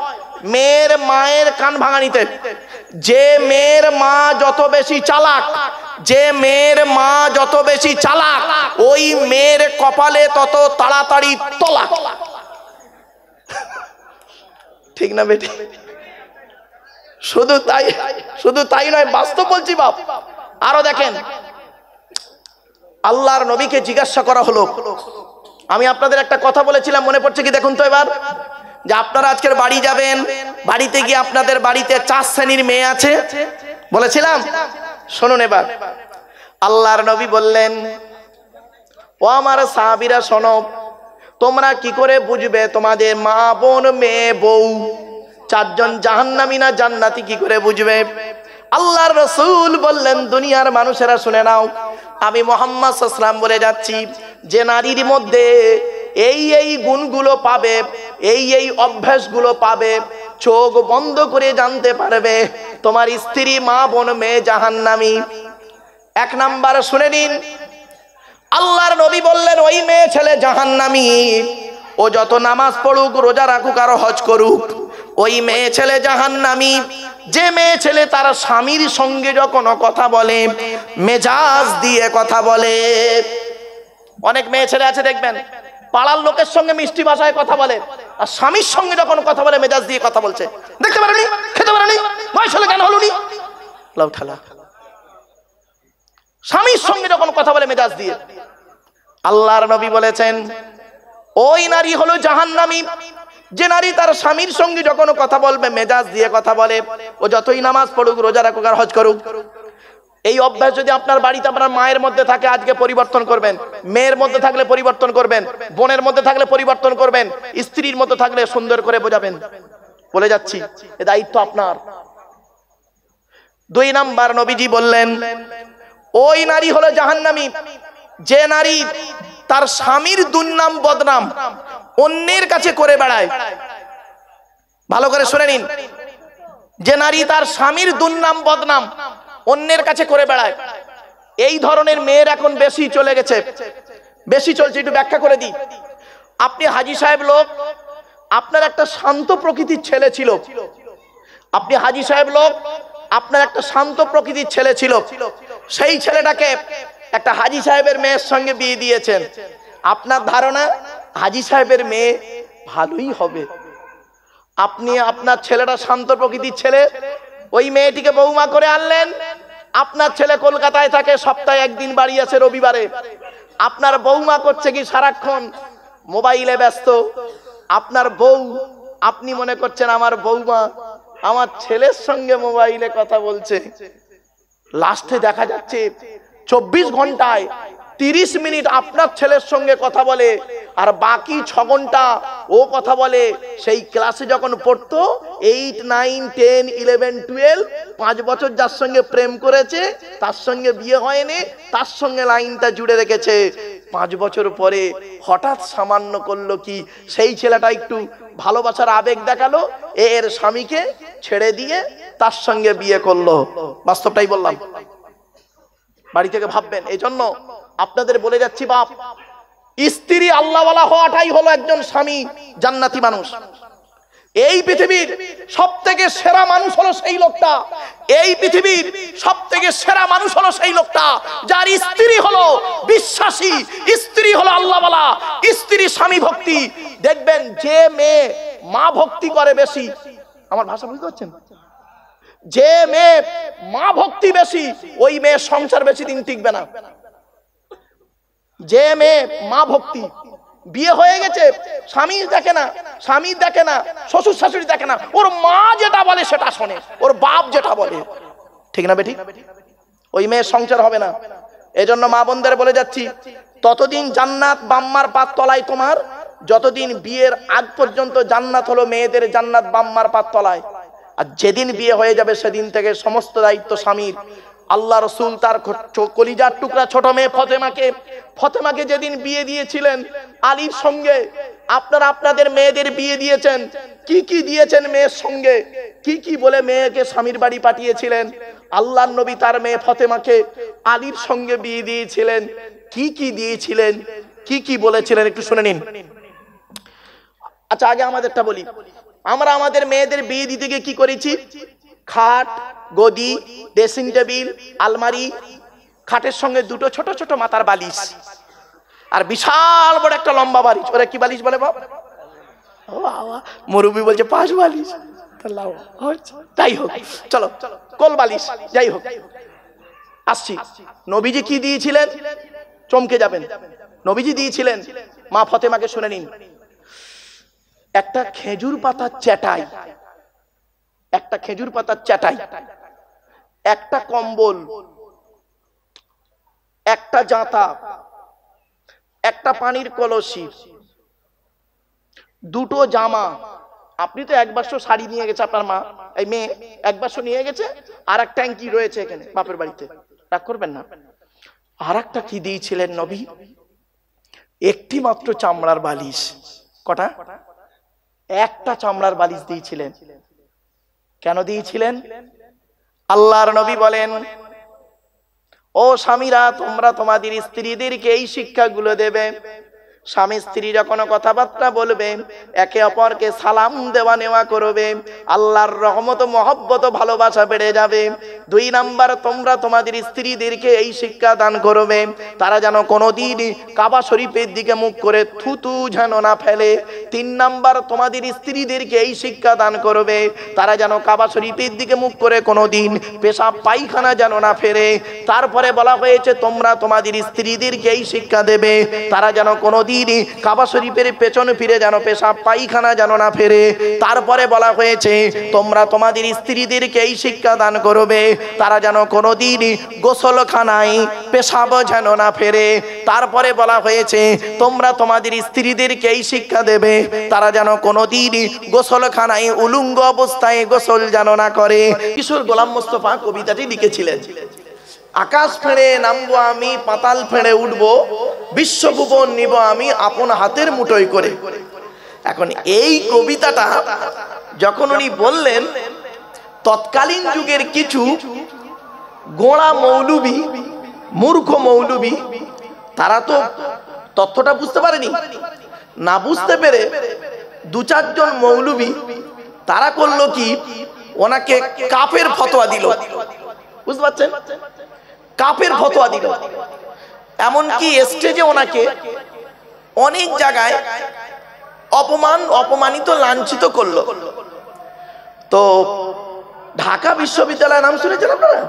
মেয়ের মায়ের কান ভাঙানিতে। যে মেয়ের মা যত বেশি চালাক, যে মেয়ের মা যত বেশি চালাক, ওই মেয়ের কপালে তত তাড়াতাড়ি তলাক, ঠিক না বেটি? শুধু তাই নয়, বাস্তব বলছি বাপ। আরো দেখেন, আল্লাহর নবীকে জিজ্ঞাসা করা হলো, আমি আপনাদের একটা কথা বলেছিলাম, মনে পড়ছে কি দেখুন তো এবার, যে আপনারা আজকের বাড়ি যাবেন, বাড়িতে গিয়ে আপনাদের বাড়িতে 4 শ্রেণীর মেয়ে আছে বলেছিলাম। শুনুন এবার, আল্লাহর নবী বললেন, ও আমার সাহাবীরা শোনো, তোমরা কি করে বুঝবে তোমাদের মা বোন মেয়ে বউ 4 জন জাহান্নামী না জান্নাতি, কি করে বুঝবে? আল্লাহর রাসূল বললেন, দুনিয়ার মানুষেরা শুনে নাও, আমি মুহাম্মদ সাল্লাল্লাহু আলাইহি ওয়াসাল্লাম বলে যাচ্ছি, যে নারীর মধ্যে এই গুণগুলো পাবে, এই অভ্যাসগুলো পাবে, চোখ বন্ধ করে জানতে পারবে তোমার স্ত্রী মা বোন মেয়ে জাহান্নামী। 1 নাম্বার শুনে নিন, আল্লাহর নবী বললেন, ওই মেয়ে ছেলে জাহান্নামী, ও যত নামাজ পড়ুক, রোজা রাখুক আর হজ করুক, ওই মেয়ে ছেলে জাহান্নামী। যে মেয়ে ছেলে তার স্বামীর সঙ্গে যখন কথা বলে মেজাজ দিয়ে কথা বলে, অনেক মেয়ে ছেলে আছে দেখবেন পাড়ার লোকের সঙ্গে মিষ্টি ভাষায় কথা বলে, আর স্বামীর সঙ্গে যখন কথা বলে মেজাজ দিয়ে কথা বলছে, দেখতে পারেনি, খেতে পারেনি, বয়স হলে কেন হলুনি, লাউ ঠালা। স্বামীর সঙ্গে যখন কথা বলে মেজাজ দিয়ে, আল্লাহর নবী বলেছেন ওই নারী হলো জাহান্নামী। যে নারী তার স্বামীর সঙ্গে যখন কথা বলবে মেজাজ দিয়ে কথা বলে, ও যতই নামাজ পড়ুক, রোজা রাখুক আর হজ করুক, এই অভ্যাস যদি আপনার বাড়িতে আপনার মায়ের মধ্যে থাকে আজকে পরিবর্তন করবেন, মেয়ের মধ্যে থাকলে পরিবর্তন করবেন, বোনের মধ্যে থাকলে পরিবর্তন করবেন, স্ত্রীর মধ্যে থাকলে সুন্দর করে বোঝাবেন। বলে যাচ্ছি, এ দায়িত্ব আপনার। 2 নাম্বার নবীজি বললেন, ওই নারী হলো জাহান্নামী যে নারী তার স্বামীর দুর্নাম বদনাম অন্যের কাছে করে বেড়ায়। ভালো করে শুনে নিন, যে নারী তার স্বামীর দুর্নাম বদনাম অন্যের কাছে করে বেড়ায়, এই ধরনের মেয়ের এখন বেশি চলে গেছে, বেশি চলছে। একটু ব্যাখ্যা করে দিই। আপনি হাজী সাহেব লোক, আপনার একটা শান্ত প্রকৃতির ছেলে ছিল, আপনি হাজী সাহেব লোক, আপনার একটা শান্ত প্রকৃতির ছেলে ছিল, সেই ছেলেটাকে একটা হাজী সাহেবের মেয়ের সঙ্গে বিয়ে দিয়েছেন। আপনার ধারণা হাজী সাহেবের মেয়ে ভালোই হবে। আপনি আপনার ছেলেটা শান্ত প্রকৃতির ছেলে, ওই মেয়েটিকে বৌমা করে আনলেন। আপনার ছেলে কলকাতায় থাকে, সপ্তাহে 1 দিন বাড়ি আছে রবিবারে। আপনার বৌমা করছে কি সারাক্ষণ মোবাইলে ব্যস্ত। আপনার বউ, আপনি মনে করছেন আমার বৌমা আমার ছেলের সঙ্গে মোবাইলে কথা বলছে। লাস্টে দেখা যাচ্ছে 24 ঘন্টায় 30 মিনিট আপনার ছেলের সঙ্গে কথা বলে, আর বাকি 6 ঘন্টা ও কথা বলে সেই ক্লাসে যখন পড়তো 8, 9, 10, 11, 12, 5 বছর যার সঙ্গে প্রেম করেছে, তার সঙ্গে বিয়ে হয়নি, তার সঙ্গে লাইনটা জুড়ে রেখেছে। 5 বছর পরে হঠাৎ সামান্য করলো কি, সেই ছেলেটা একটু ভালোবাসার আবেগ দেখালো, এর স্বামীকে ছেড়ে দিয়ে তার সঙ্গে বিয়ে করলো। বাস্তবটাই বললাম, বাড়ি থেকে ভাববেন। এই জন্য আপনাদের বলে যাচ্ছি, বাপ স্ত্রী আল্লাহওয়ালা হওয়াটাই হলো একজন স্বামী জান্নাতি মানুষ। এই পৃথিবীর সব থেকে সেরা মানুষ হলো সেই লোকটা, এই পৃথিবীর সব থেকে সেরা মানুষ হলো সেই লোকটা যার স্ত্রী হলো বিশ্বাসী, স্ত্রী হলো আল্লাহওয়ালা, স্ত্রী স্বামী ভক্তি। দেখবেন যে মেয়ে মা ভক্তি করে বেশি, আমার ভাষা বুঝতে পারছেন, যে মেয়ে মা ভক্তি বেশি ওই মেয়ে সংসার বেশি দিন টিকবে না। যে মেয়ে মা ভক্তি, বিয়ে হয়ে গেছে, স্বামী দেখে না, স্বামী দেখে না, শ্বশুর শাশুড়ি দেখে না, ওর মা যেটা বলে সেটা শোনে, ওর বাপ যেটা বলে, ঠিক না বেটি? ওই মেয়ের সংসার হবে না। এজন্য মা বোনদের বলে যাচ্ছি, ততদিন জান্নাত বাম্মার পাত তলায় তোমার, যতদিন বিয়ের আগ পর্যন্ত জান্নাত হলো মেয়েদের জান্নাত বাম্মার পাত তলায়। আর যেদিন বিয়ে হয়ে যাবে সেদিন থেকে সমস্ত দায়িত্ব স্বামীর। আল্লাহ রসুল তার কলিজার টুকরা ছোট মেয়ে ফতেমাকে যেদিন বিয়ে দিয়েছিলেন আলীর সঙ্গে, আপনারা আপনাদের মেয়েদের বিয়ে দিয়েছেন, কি কি দিয়েছেন মেয়ের সঙ্গে, কি কি বলে মেয়েকে স্বামীর বাড়ি পাঠিয়েছিলেন। আল্লাহর নবী তার মেয়ে ফতেমাকে আলীর সঙ্গে বিয়ে দিয়েছিলেন, কি কি দিয়েছিলেন, কি কি বলেছিলেন, একটু শুনে নিন। আচ্ছা, আগে আমাদেরটা বলি। আমরা আমাদের মেয়েদের বিয়ে দিতে গিয়ে কি করেছি? খাট, গদি, ড্রেসিং টেবিল, আলমারি, খাটের সঙ্গে দুটো ছোট ছোট মাথার বালিশ, আর বিশাল বড় একটা লম্বা বালিশ। ওরা কি বালিশ বলে বাবা? মুরব্বি বলছে 5 বালিশ। যাই হোক, চলো কোল বালিশ, যাই হোক আসছি। নবীজি কি দিয়েছিলেন? চমকে যাবেন। নবীজি দিয়েছিলেন, মা ফতেমাকে শুনে নিন, একটা খেজুর পাতার চাটাই, একটা খেজুর পাতার চাটাই, একটা কম্বল, একটা জাঁতা, একটা পানির কলসি, দুটো জামা। আপনি তো 1 বাক্স শাড়ি নিয়ে গেছে আপনার মা, এই মেয়ে 1 বাক্স নিয়ে গেছে, আর এক ট্যাঙ্কি রয়েছে এখানে বাপের বাড়িতে, রাগ করবেন না। আর একটা কি দিয়েছিলেন নবী? একটি মাত্র চামড়ার বালিশ। কটা? একটা চামড়ার বালিশ দিয়েছিলেন। কেন দিয়েছিলেন? আল্লাহর নবী বলেন, ও স্বামীরা, তোমরা তোমাদের স্ত্রীদেরকে এই শিক্ষাগুলো দেবে। স্বামী স্ত্রী যখন কথাবার্তা বলবে, একে অপরকে সালাম দেওয়া নেওয়া করবে, আল্লাহর রহমত, মহব্বত, ভালোবাসা বেড়ে যাবে। 2 নাম্বার, তোমরা তোমাদের স্ত্রীদেরকে এই শিক্ষা দান করবে, তারা যেন কোনোদিন কাবা শরীফের দিকে মুখ করে থুতু যেন না ফেলে। 3 নাম্বার, তোমাদের স্ত্রীদেরকে এই শিক্ষা দান করবে, তারা যেন কাবা শরীফের দিকে মুখ করে কোনোদিন পেশাব পায়খানা যেন না ফেরে। তারপরে বলা হয়েছে, তোমরা তোমাদের স্ত্রীদেরকে এই শিক্ষা দেবে, তারা যেন কোনোদিন কাবা শরীফের পেছনে ফিরে যেন পেশাব পায়খানা যেন না ফেরে। তারপরে বলা হয়েছে, তোমরা তোমাদের স্ত্রীদেরকে এই শিক্ষা দান করবে, তারা যেন কোনোদিন গোসলখানায় পেশাব যেন না ফেরে। তারপরে বলা হয়েছে, তোমরা তোমাদের স্ত্রীদেরকে এই শিক্ষা দেবে, তারা যেন কোনোদিন গোসলখানায় উলঙ্গ অবস্থায় গোসল যেন না করে। কিশোর গোলাম মোস্তফা কবিতাটি লিখেছিলেন, আকাশ ফেড়ে নামবো আমি, পাতাল ফেড়ে উঠবো, বিশ্বভুবন নিব আমি আপন হাতের মুঠোয় করে। এখন এই কবিতাটা যখন উনি বললেন, তৎকালীন যুগের কিছু গোঁড়া মৌলবি, মূর্খ মৌলবি, তারা তো তথ্যটা বুঝতে পারেনি। না বুঝতে পেরে 2-4 জন মৌলবি তারা করলো কি, ওনাকে কাফের ফতোয়া দিল। বুঝতে পারছেন? কাফের ফতোয়া দিল। এমনকি স্টেজে ওনাকে অনেক জায়গায় অপমানিত, লাঞ্ছিত করলো। তো ঢাকা বিশ্ববিদ্যালয়ের নাম শুনেছেন আপনারা?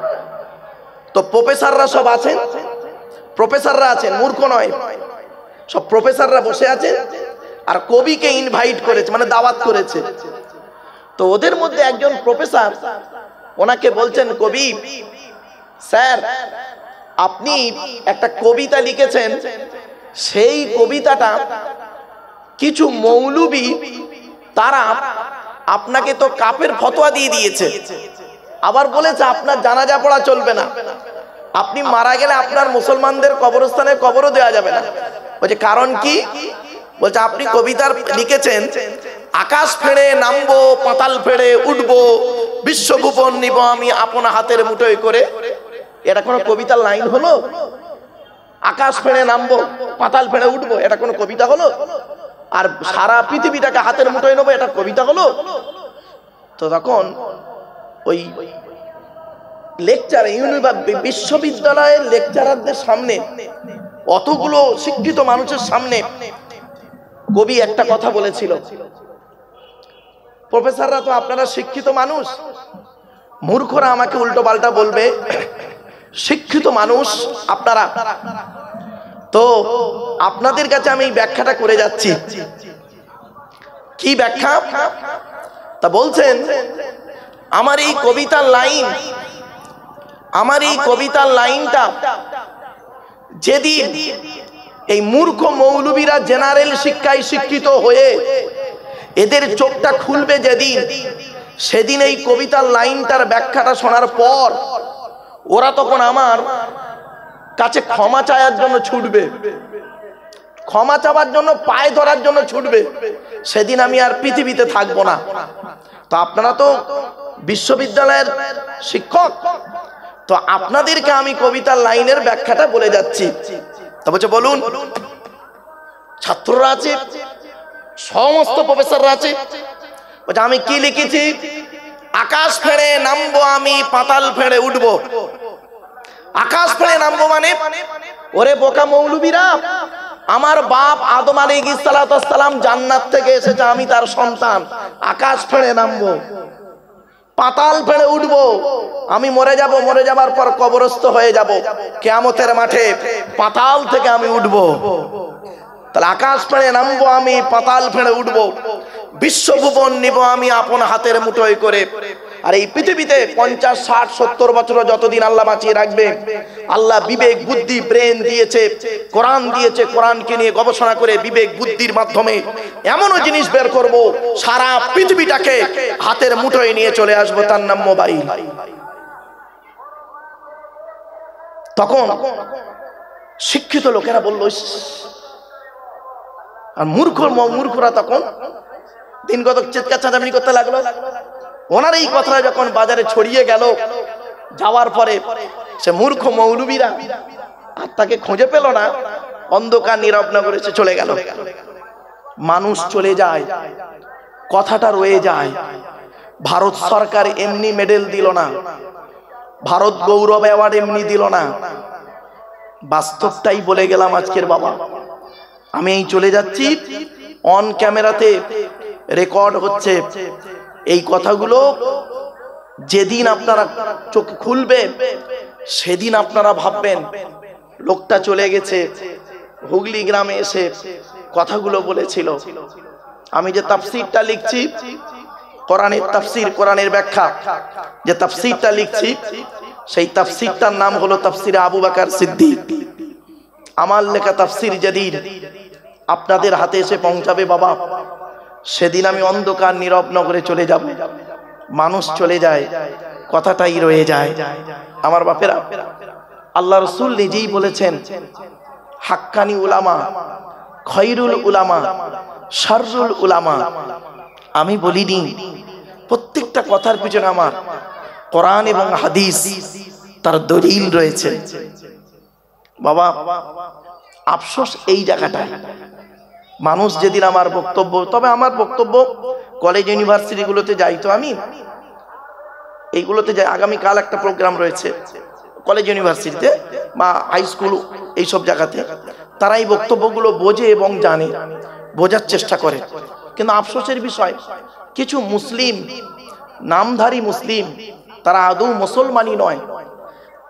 তো প্রফেসররা সব আছেন, প্রফেসররা আছেন, মূর্খ নয়, সব প্রফেসররা বসে আছেন, আর কবিকে ইনভাইট করেছে, মানে দাওয়াত করেছে। তো ওদের মধ্যে একজন প্রফেসর ওনাকে বলছেন, কবি স্যার, আপনি একটা কবিতা লিখেছেন, সেই কবিতাটা কিছু মৌলবি তারা আপনাকে তো কাফের ফতোয়া দিয়ে দিয়েছে, আবার বলেছে আপনার জানাজা পড়া চলবে না। আপনি মারা গেলে আপনার মুসলমানদের কবরস্থানে কবরও দেওয়া যাবে না। বলছে কারণ কি? বলছে আপনি কবিতার লিখেছেন আকাশ ফেড়ে নামবো, পাতাল ফেড়ে উঠবো, বিশ্বভুবন নিব আমি আপন হাতের মুঠোয় করে। এটা কোনো কবিতার লাইন হলো? আকাশ ফেড়ে নামবো, পাতাল ফেড়ে উঠবো, এটা কোনো কবিতা হলো? আর সারা পৃথিবীটাকে হাতের মুঠোয় নেবো, এটা কবিতা হলো? তো তখন ওই লেকচার বিশ্ববিদ্যালয়ের লেকচারারদের সামনে, অতগুলো শিক্ষিত মানুষের সামনে কবি একটা কথা বলেছিল, প্রফেসররা তো আপনারা শিক্ষিত মানুষ, মূর্খরা আমাকে উল্টো পাল্টা বলবে, শিক্ষিত মানুষ আপনারা, তো আপনাদের কাছে আমি ব্যাখ্যাটা করে যাচ্ছি। কি ব্যাখ্যা? তা বলছেন আমার এই কবিতার লাইনটা যেদিন এই মূর্খ মৌলবীরা জেনারেল শিক্ষায় শিক্ষিত হয়ে এদের চোখটা খুলবে যেদিন, সেদিন এই কবিতার লাইনটার ব্যাখ্যাটা শোনার পর ওরা তখন আমার কাছে ক্ষমা চাওয়ার জন্য ছুটবে, ক্ষমা চাওয়ার জন্য, পায়ে ধরার জন্য ছুটবে। সেদিন আমি আর পৃথিবীতে থাকবো না। তো আপনারা তো বিশ্ববিদ্যালয়ের শিক্ষক, তো আপনাদেরকে আমি কবিতার লাইনের ব্যাখ্যাটা বলে যাচ্ছি। তো বলছে বলুন। ছাত্ররা আছে, সমস্ত প্রফেসররা আছে। বলছে আমি কি লিখেছি? আকাশ ফেড়ে নামবো আমি, পাতাল ফেড়ে উঠবো। আকাশ ফেড়ে নামবো মানে, ওরে বোকা মৌলবীরা, আমার বাপ আদম আলাইহিস সালাম জান্নাত থেকে এসেছে, আমি তার সন্তান। আকাশ ফেড়ে নামবো, পাতাল ফেড়ে উঠবো, আমি মরে যাব, মরে যাবার পর কবরস্থ হয়ে যাব, কিয়ামতের মাঠে পাতাল থেকে আমি উঠবো। তাহলে আকাশ ফেড়ে নামবো আমি, পাতাল ফেড়ে উঠবো, বিশ্বভুবন নিব আমি আপন হাতের মুঠোয় করে। আর এই পৃথিবীতে 50, 60, 70 বছর যতদিন আল্লাহ বাঁচিয়ে রাখবে, আল্লাহ বিবেক বুদ্ধি ব্রেন দিয়েছে, কোরআন দিয়েছে, কোরআনকে নিয়ে গবেষণা করে বিবেক বুদ্ধির মাধ্যমে এমনও জিনিস বের করব, সারা পৃথিবীটাকে হাতের মুঠোয় নিয়ে চলে আসবো, তার নাম মোবাইল। তখন শিক্ষিত লোকেরা বলল, আর মূর্খরা তখন দিন কত চিৎকার চাঁদামি করতে লাগলো। ওনার এই কথাটা যখন বাজারে ছড়িয়ে গেল, যাওয়ার পরে সে মূর্খ মৌলবীরা আর তাকে খুঁজে পেল না, অন্ধকার নীরব নগরে সে চলে গেল। মানুষ চলে যায়, কথাটা রয়ে যায়। ভারত সরকার এমনি মেডেল দিল না, ভারত গৌরব অ্যাওয়ার্ড এমনি দিল না। বাস্তবটাই বলে গেলাম আজকের বাবা। আমি এই চলে যাচ্ছি, অন ক্যামেরাতে রেকর্ড হচ্ছে। এই কথাগুলো যেদিন আপনারা চোখ খুলবে, সেদিন আপনারা ভাববেন লোকটা চলে গেছে, হুগলি গ্রামে এসে কথাগুলো বলেছিল। আমি যে তাফসীরটা লিখছি, কোরআনের তাফসীর, কোরআনের ব্যাখ্যা, যে তাফসীরটা লিখছি, সেই তাফসীরটার নাম হলো তাফসীরে আবু বকর সিদ্দিক। আমার লেখা তাফসীর যেদিন আপনাদের হাতে এসে পৌঁছাবে বাবা, সেদিন আমি অন্ধকার নীরব নগরে চলে যাব। মানুষ চলে যায়, কথাটাই রয়ে যায়। আমার বাপেরা, আল্লাহ রাসূল নিজেই বলেছেন, হাক্কানি উলামা খৈরুল উলামা শাররুল উলামা। আমি বলিনি, প্রত্যেকটা কথার পিছনে আমার কোরআন এবং হাদিস তার দলিল রয়েছে। বাবা আফসোস এই জায়গাটায়, মানুষ যেদিন আমার বক্তব্য, তবে আমার বক্তব্য কলেজ ইউনিভার্সিটিগুলোতে যাই, তো আমি এইগুলোতে যাই। আগামীকাল একটা প্রোগ্রাম রয়েছে কলেজ ইউনিভার্সিটিতে বা হাই স্কুল, এইসব জায়গাতে তারা এই বক্তব্যগুলো বোঝে এবং জানে, বোঝার চেষ্টা করে। কিন্তু আফসোসের বিষয়, কিছু মুসলিম, নামধারী মুসলিম, তারা আদৌ মুসলমানই নয়,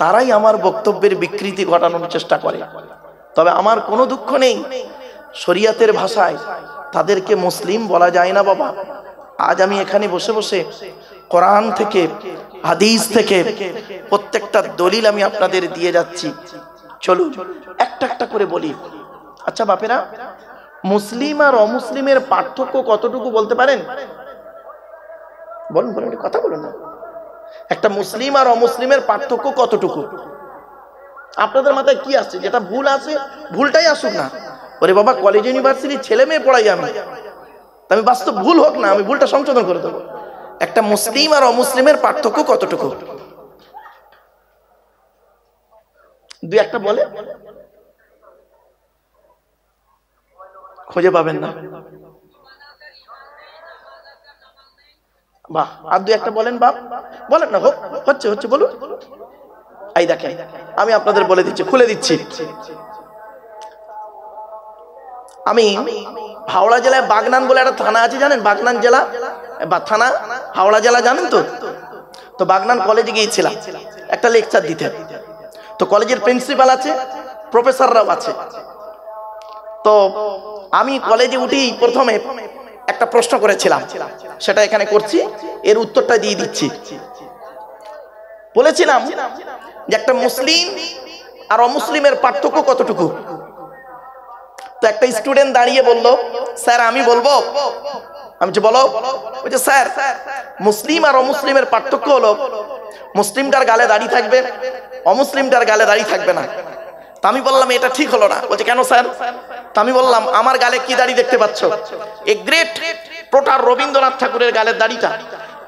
তারাই আমার বক্তব্যের বিকৃতি ঘটানোর চেষ্টা করে। তবে আমার কোনো দুঃখ নেই, শরিয়াতের ভাষায় তাদেরকে মুসলিম বলা যায় না বাবা। আজ আমি এখানে বসে বসে কোরআন থেকে, হাদিস থেকে প্রত্যেকটা দলিল আমি আপনাদের দিয়ে যাচ্ছি। চলুন একটা একটা করে বলি। আচ্ছা বাপেরা, মুসলিম আর অমুসলিমের পার্থক্য কতটুকু বলতে পারেন? বলুন বলুন, কথা বলুন না। একটা মুসলিম আর অমুসলিমের পার্থক্য কতটুকু? আপনাদের মাথায় কি আসছে? যেটা ভুল আছে ভুলটাই আসুক না। ওরে বাবা, কলেজ ইউনিভার্সিটির ছেলে মেয়ে পড়াই আমি বাস্তব ভুল হোক না, আমি ভুলটা সংশোধন করে দেবো। একটা মুসলিম আর অমুসলিমের পার্থক্য কতটুকু? দুই একটা বলে, খুঁজে পাবেন না। বাহ, আর দুই একটা বলেন বাপ, বলেন না, হোক, হচ্ছে বলুন। এই দেখেন, আমি আপনাদের বলে দিচ্ছি, খুলে দিচ্ছি। আমি হাওড়া জেলায় বাগনান বলে একটা থানা আছে, জানেন? বাগনান জেলা বা থানা হাওড়া জেলা, জানেন তো? তো বাগনান কলেজে গিয়েছিলাম একটা লেকচার দিতে। তো কলেজের প্রিন্সিপাল আছে, প্রফেসররাও আছে। তো আমি কলেজে উঠেই প্রথমে একটা প্রশ্ন করেছিলাম, সেটা এখানে করছি, এর উত্তরটা দিয়ে দিচ্ছি। বলেছিলাম যে একটা মুসলিম আর অমুসলিমের পার্থক্য কতটুকু? তো একটা স্টুডেন্ট দাঁড়িয়ে বলল, স্যার আমি বলবো। আমি যে বলো। বলছে, স্যার মুসলিম আর অমুসলিমের পার্থক্য হলো মুসলিমটার গালে দাড়ি থাকবে, অমুসলিমটার গালে দাড়ি থাকবে না। তা আমি বললাম এটা ঠিক হলো না। বলছে, কেন স্যার? তা আমি বললাম, আমার গালে কি দাড়ি দেখতে পাচ্ছ? এ গ্রেট প্রোটার রবীন্দ্রনাথ ঠাকুরের গালের দাড়িটা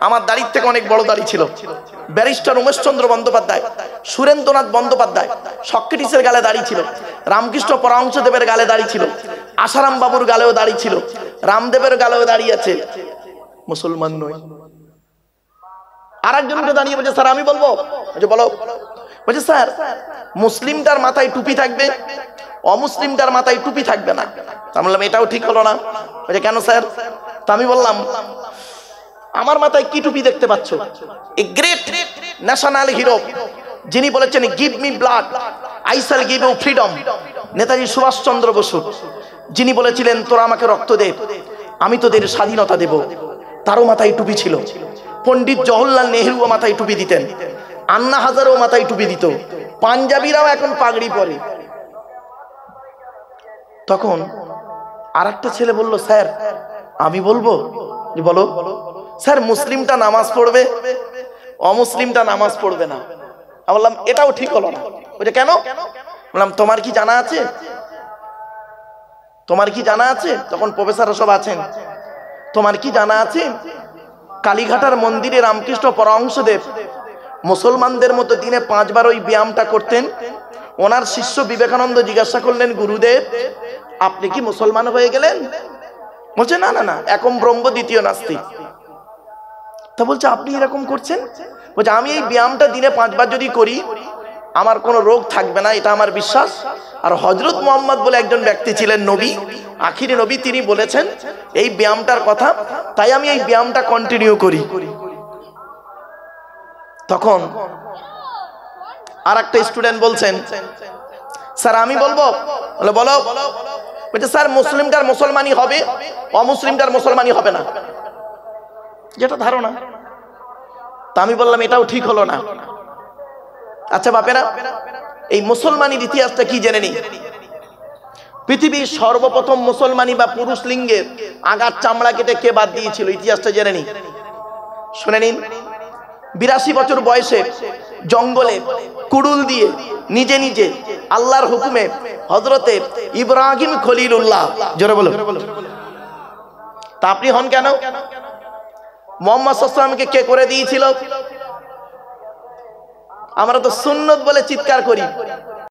আমার দাড়ির থেকে অনেক বড় দাড়ি ছিল। ব্যারিস্টার উমেশচন্দ্র বন্দ্যোপাধ্যায়, সুরেন্দ্রনাথ বন্দ্যোপাধ্যায়, সক্রেটিসের গালে দাড়ি ছিল, রামকৃষ্ণ পরমহংসদেবের গালে দাড়ি ছিল, আশারাম বাবুর গালেও দাড়ি ছিল, রামদেবের গালেও দাড়ি আছে, মুসলমান নয়। আর একজনকে দাঁড়িয়ে বলছে, স্যার আমি বলবো। বলছে, বলো। বলছে, স্যার মুসলিমটার মাথায় টুপি থাকবে, অমুসলিমটার মাথায় টুপি থাকবে না। আমি বললাম এটাও ঠিক হলো না। বলছে, কেন স্যার? তা আমি বললাম, আমার মাথায় কি টুপি দেখতে পাচ্ছ? এ গ্রেট ন্যাশনাল হিরো, যিনি বলেছেন give me blood I shall give you freedom, Netaji Subhash Chandra Bose, যিনি বলেছিলেন তোরা আমাকে রক্ত দে, আমি তোদের স্বাধীনতা দেব, তারও মাথায় টুপি ছিল। পণ্ডিত জওহরলাল নেহরুও মাথায় টুপি দিতেন, আন্না হাজারও মাথায় টুপি দিত, পাঞ্জাবিরাও এখন পাগড়ি পরে। তখন আর একটা ছেলে বলল, স্যার আমি বলবো। বলো। স্যার মুসলিমটা নামাজ পড়বে, অমুসলিমটা নামাজ পড়বে না। আমি বললাম এটাও ঠিক হলো না। বলছে, কেন? বললাম তোমার কি জানা আছে? তোমার কি জানা আছে? তখন প্রফেসররা সব আছেন। তোমার কি জানা আছে কালীঘাটার মন্দিরে রামকৃষ্ণ পরমহংসদেব মুসলমানদের মতো দিনে 5 বার ওই ব্যায়ামটা করতেন। ওনার শিষ্য বিবেকানন্দ জিজ্ঞাসা করলেন, গুরুদেব আপনি কি মুসলমান হয়ে গেলেন? বলছে, না না না, একম ব্রহ্ম দ্বিতীয় নাস্তিক। তা বলছে, আপনি এরকম করছেন? বলছে, আমি এই ব্যায়ামটা দিনে 5 বার যদি করি আমার কোনো রোগ থাকবে না, এটা আমার বিশ্বাস। আর হযরত মুহাম্মদ বলে একজন ব্যক্তি ছিলেন নবী, আখিরি নবী, তিনি বলেছেন এই ব্যায়ামটার কথা, তাই আমি এই ব্যায়ামটা কন্টিনিউ করি। তখন আর একটা স্টুডেন্ট বলছেন, স্যার আমি বলবো। বলে, বলো। বলছে, স্যার মুসলিমটার মুসলমানই হবে, অমুসলিমটার মুসলমানই হবে না, যেটা ধারণা। তা আমি বললাম এটাও ঠিক হলো না। আচ্ছা বাপেরা, এই মুসলমানের ইতিহাসটা কি জেনে নি। পৃথিবীর সর্বপ্রথম মুসলমানি বা পুরুষ লিঙ্গের আগার চামড়া কেটে কে বাদ দিয়েছিল, ইতিহাসটা জেনে নি। শুনে নিন। 82 বছর বয়সে জঙ্গলে কুড়ুল দিয়ে নিজে নিজে আল্লাহর হুকুমে হযরতে ইব্রাহিম খলিলুল্লাহ, জোরে বলো, তা আপনি হন কেন? মুহাম্মদ সাল্লাল্লাহু আলাইহি ওয়াসাল্লামকে কে করে দিয়েছিল? আমরা তো সুন্নত বলে চিৎকার করি।